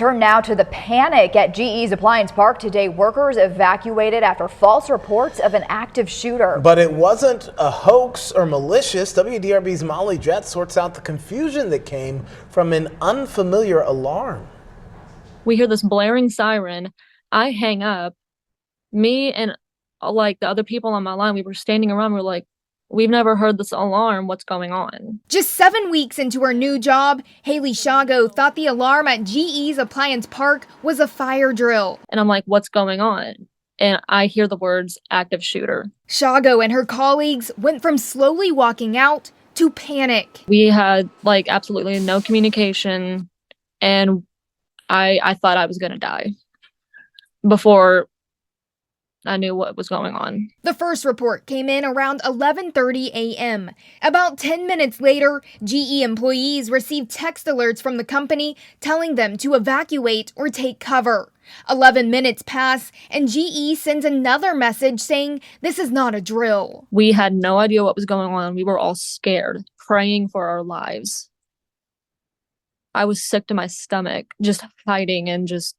Turn now to the panic at GE's Appliance Park. Today, workers evacuated after false reports of an active shooter. But it wasn't a hoax or malicious. WDRB's Molly Jett sorts out the confusion that came from an unfamiliar alarm. We hear this blaring siren. I hang up. Me and like the other people on my line, we were standing around. We're like, we've never heard this alarm. What's going on? Just 7 weeks into her new job, Hayley Shawgo thought the alarm at GE's Appliance Park was a fire drill. And I'm like, what's going on? And I hear the words active shooter. Shawgo and her colleagues went from slowly walking out to panic. We had like absolutely no communication, and I thought I was going to die before I knew what was going on. The first report came in around 11:30 a.m. About 10 minutes later, GE employees received text alerts from the company telling them to evacuate or take cover. 11 minutes pass, and GE sends another message saying this is not a drill. We had no idea what was going on. We were all scared, praying for our lives. I was sick to my stomach, just hiding and just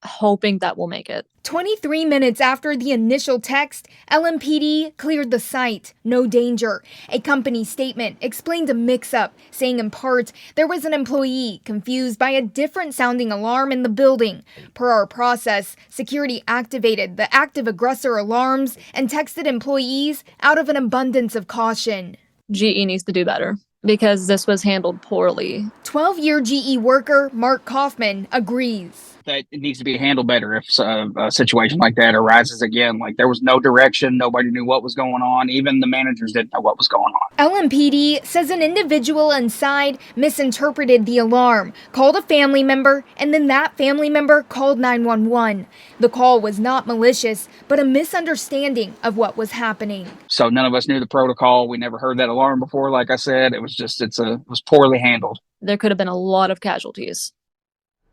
hoping that we'll make it. 23 minutes after the initial text, LMPD cleared the site. No danger. A company statement explained a mix-up, saying in part there was an employee confused by a different sounding alarm in the building. Per our process, security activated the active aggressor alarms and texted employees out of an abundance of caution. GE needs to do better because this was handled poorly. 12-year GE worker Mark Kaufman agrees. That it needs to be handled better if a situation like that arises again. Like there was no direction, nobody knew what was going on, even the managers didn't know what was going on. LMPD says an individual inside misinterpreted the alarm, called a family member, and then that family member called 911. The call was not malicious, but a misunderstanding of what was happening. So none of us knew the protocol. We never heard that alarm before. Like I said, it was poorly handled. There could have been a lot of casualties.